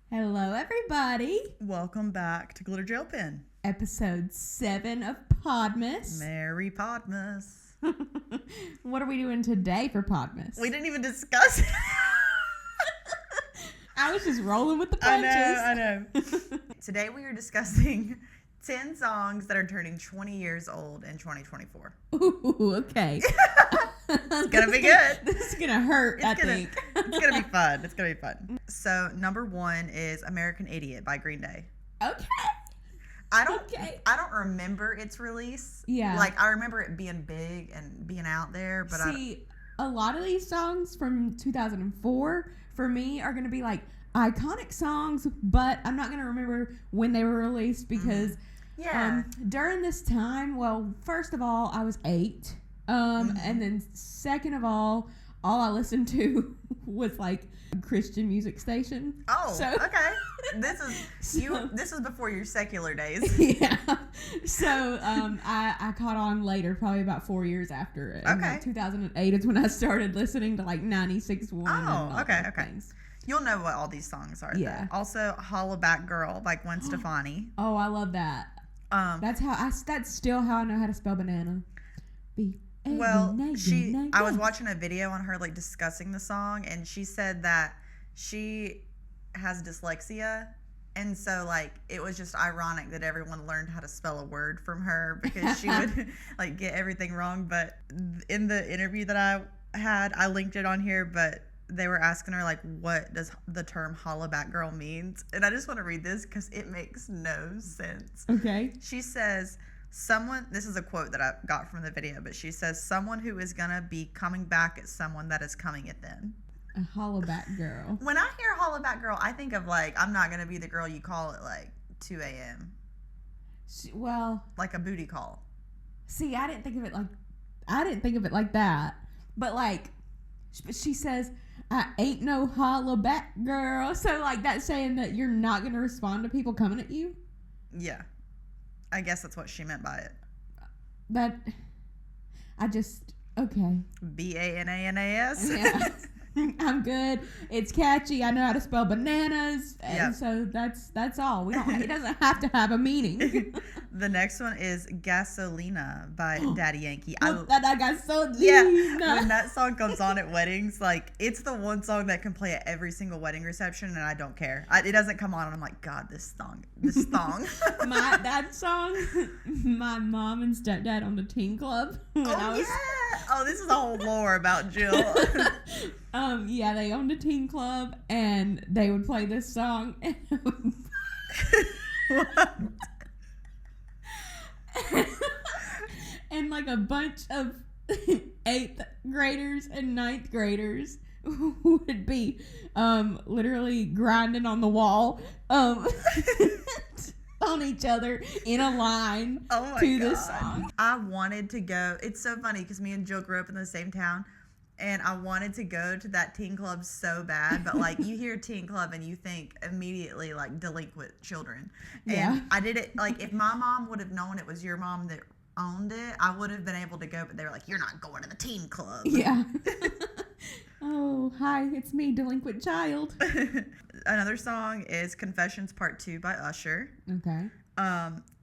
Hello, everybody. Welcome back to Glitter Gel Pen. Episode 7 of Podmas. Merry Podmas. What are we doing today for Podmas? We didn't even discuss it. I was just rolling with the punches. I know. Today we are discussing 10 songs that are turning 20 years old in 2024. Ooh, okay. It's going to be good. This is going to hurt, I think. It's going to be fun. It's going to be fun. So, number 1 is American Idiot by Green Day. Okay. I don't remember its release. Yeah. Like, I remember it being big and being out there, but a lot of these songs from 2004 for me are going to be like iconic songs, but I'm not going to remember when they were released because during this time, well, first of all, I was 8. And then second of all I listened to was like a Christian music station. Oh, so, okay. This is before your secular days. Yeah. So I caught on later, probably about 4 years after it. Okay. Like 2008 is when I started listening to like 96.1. Oh, okay. Things. You'll know what all these songs are. Yeah. Though. Also, Hollaback Girl by Gwen Stefani. Oh, I love that. That's still how I know how to spell banana. I was watching a video on her like discussing the song, and she said that she has dyslexia, and so like it was just ironic that everyone learned how to spell a word from her because she would like get everything wrong. But in the interview that I had, I linked it on here, but they were asking her like, what does the term hollaback girl means? And I just want to read this because it makes no sense. Okay. She says, this is a quote that I got from the video, but she says, someone who is going to be coming back at someone that is coming at them. A hollaback girl. When I hear hollaback girl, I think of like, I'm not going to be the girl you call at like 2 a.m. Well. Like a booty call. See, I didn't think of it like that. But like, she says, I ain't no hollaback girl. So like that's saying that you're not going to respond to people coming at you? Yeah. I guess that's what she meant by it. Okay. BANANAS? Yeah. I'm good. It's catchy. I know how to spell bananas. And so that's all. It doesn't have to have a meaning. The next one is Gasolina by Daddy Yankee. That Gasolina. Yeah. When that song comes on at weddings, like it's the one song that can play at every single wedding reception, and I don't care. It doesn't come on, and I'm like, God, this song. That song. My mom and stepdad owned a teen club. Oh, this is a whole lore about Jill. Yeah, they owned a teen club, and they would play this song. What? And like a bunch of 8th graders and 9th graders would be literally grinding on the wall on each other in a line to this song. I wanted to go. It's so funny because me and Jill grew up in the same town, and I wanted to go to that teen club so bad, but like you hear teen club and you think immediately like delinquent children. Yeah. And I did it like if my mom would have known it was your mom that owned it, I would have been able to go, but they were like, you're not going to the teen club. Yeah. Oh, hi, it's me, delinquent child. Another song is Confessions Part 2 by Usher. Okay.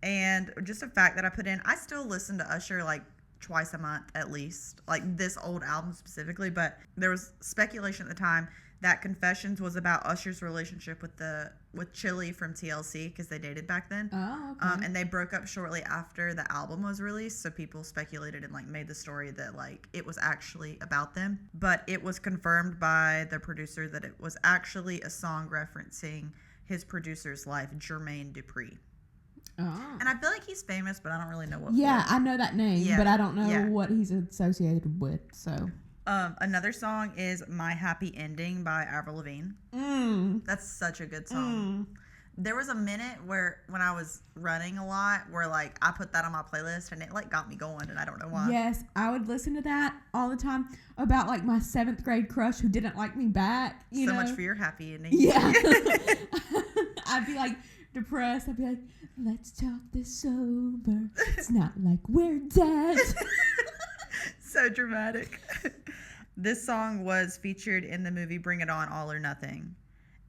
And just a fact that I put in, I still listen to Usher like twice a month at least, like this old album specifically, but there was speculation at the time that Confessions was about Usher's relationship with Chili from TLC because they dated back then. Oh, okay. And they broke up shortly after the album was released, so people speculated and like made the story that like it was actually about them, but it was confirmed by the producer that it was actually a song referencing his producer's life, Jermaine Dupri. Oh. And I feel like he's famous, but I don't really know what. Yeah, I know that name, but I don't know what he's associated with. So, another song is "My Happy Ending" by Avril Lavigne. That's such a good song. There was a minute when I was running a lot where like I put that on my playlist and it like got me going, and I don't know why. Yes, I would listen to that all the time about like my 7th grade crush who didn't like me back. You know? Much for your happy ending. Yeah. I'd be like depressed. I'd be like, let's talk this over. It's not like we're dead. So dramatic. This song was featured in the movie Bring It On, All or Nothing.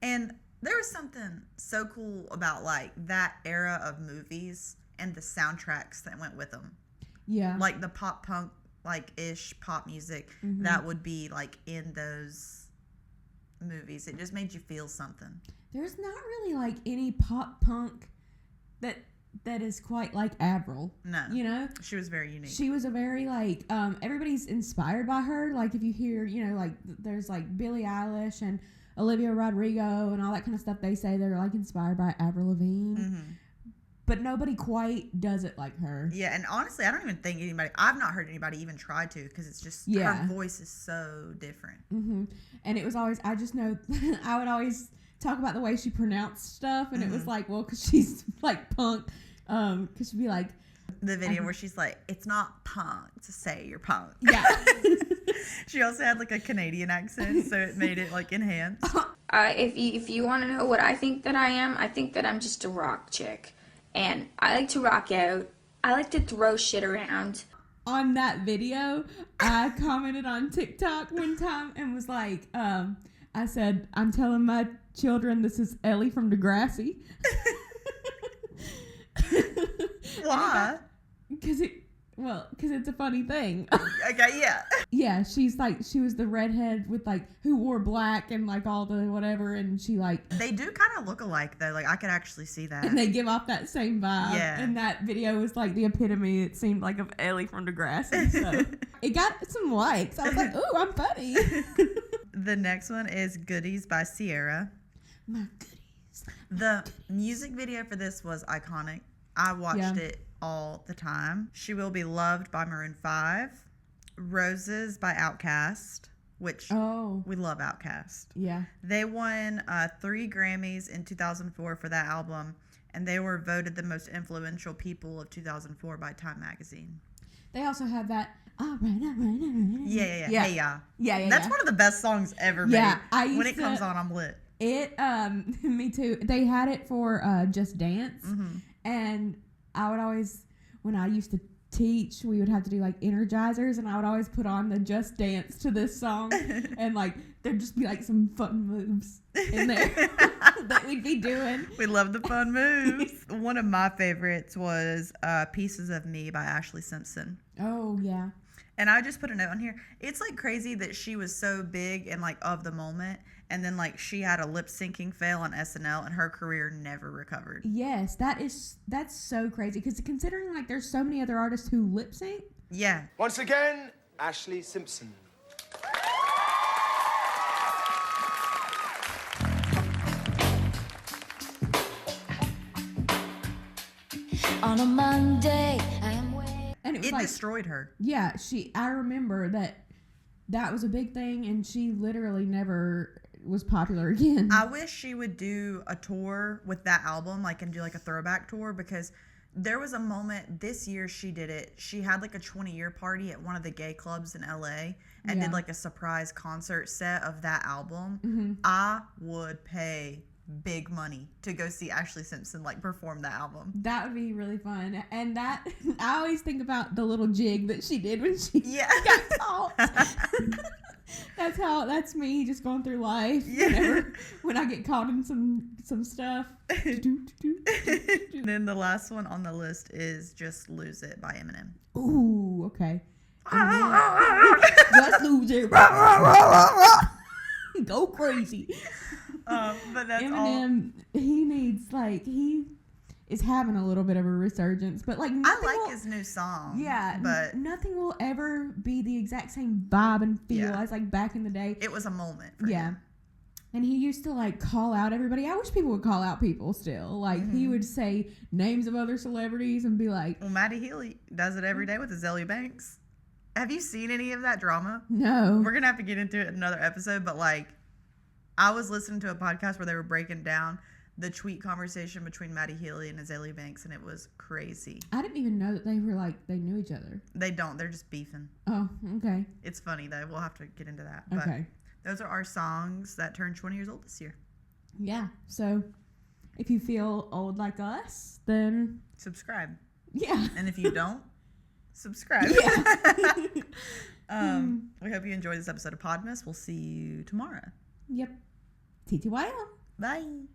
And There was something so cool about like that era of movies and the soundtracks that went with them. Yeah. Like the pop punk like ish pop music that would be like in those movies. It just made you feel something. There's not really like any pop punk that is quite like Avril. No. You know? She was very unique. She was a very like everybody's inspired by her. Like if you hear, you know, like there's like Billie Eilish and Olivia Rodrigo and all that kind of stuff, they say they're like inspired by Avril Lavigne. But nobody quite does it like her. Yeah, and honestly, I don't even think I've not heard anybody even try to, because it's just, her voice is so different. And it was always, I just know, I would always talk about the way she pronounced stuff, and it was like, well, because she's like punk, because she'd be like. The video where she's like, it's not punk to say you're punk. Yeah. She also had like a Canadian accent, so it made it like enhanced. If you want to know what I think that I think that I'm just a rock chick. And I like to rock out. I like to throw shit around. On that video, I commented on TikTok one time and was like, I said, I'm telling my children this is Ellie from Degrassi. Why? Because it's a funny thing. Okay, yeah. Yeah, she's like, she was the redhead with like, who wore black and like all the whatever, and she like. They do kind of look alike though, like I could actually see that. And they give off that same vibe. Yeah. And that video was like the epitome, it seemed like, of Ellie from Degrassi. So it got some likes. I was like, ooh, I'm funny. The next one is Goodies by Sierra. My goodies. The music video for this was iconic. I watched it all the time. She Will Be Loved by Maroon 5. Roses by Outkast, which we love Outkast. Yeah. They won 3 Grammys in 2004 for that album, and they were voted the most influential people of 2004 by Time Magazine. They also have that. All right. Yeah. Yeah. Hey, yeah. Yeah. That's one of the best songs ever made. Yeah, when it comes on, I'm lit. Me too. They had it for Just Dance, and I would always, when I used to teach, we would have to do like energizers, and I would always put on the Just Dance to this song, and like there'd just be like some fun moves in there that we'd be doing. We love the fun moves. One of my favorites was Pieces of Me by Ashley Simpson. Oh yeah. And I just put a note on here. It's like crazy that she was so big and like of the moment, and then like she had a lip syncing fail on SNL, and her career never recovered. Yes, that's so crazy, because considering like there's so many other artists who lip sync. Yeah. Once again, Ashley Simpson. On a Monday, I am And it like, destroyed her. Yeah, I remember that was a big thing, and she literally never was popular again. I wish she would do a tour with that album, like, and do like a throwback tour, because there was a moment this year she did it. She had like a 20-year party at one of the gay clubs in LA and did like a surprise concert set of that album. I would pay big money to go see Ashley Simpson like perform that album. That would be really fun. And that, I always think about the little jig that she did when she got caught. That's me just going through life. When I get caught in some stuff. And then the last one on the list is Just Lose It by Eminem. Ooh, okay. Just lose it. Go crazy. But that's Eminem, he needs, like, he is having a little bit of a resurgence, but like I like his new song. Yeah, but nothing will ever be the exact same vibe and feel as like back in the day. It was a moment for him. And he used to like call out everybody. I wish people would call out people still. Like he would say names of other celebrities and be like, well, Maddie Healy does it every day with Azalea Banks. Have you seen any of that drama? No. We're gonna have to get into it in another episode, but like I was listening to a podcast where they were breaking down the tweet conversation between Maddie Healy and Azalea Banks, and it was crazy. I didn't even know that they were like, they knew each other. They don't. They're just beefing. Oh, okay. It's funny, though. We'll have to get into that. Okay. But those are our songs that turned 20 years old this year. Yeah. So if you feel old like us, then... subscribe. Yeah. And if you don't, subscribe. Yeah. We hope you enjoyed this episode of Podmas. We'll see you tomorrow. Yep. TTYL. Bye.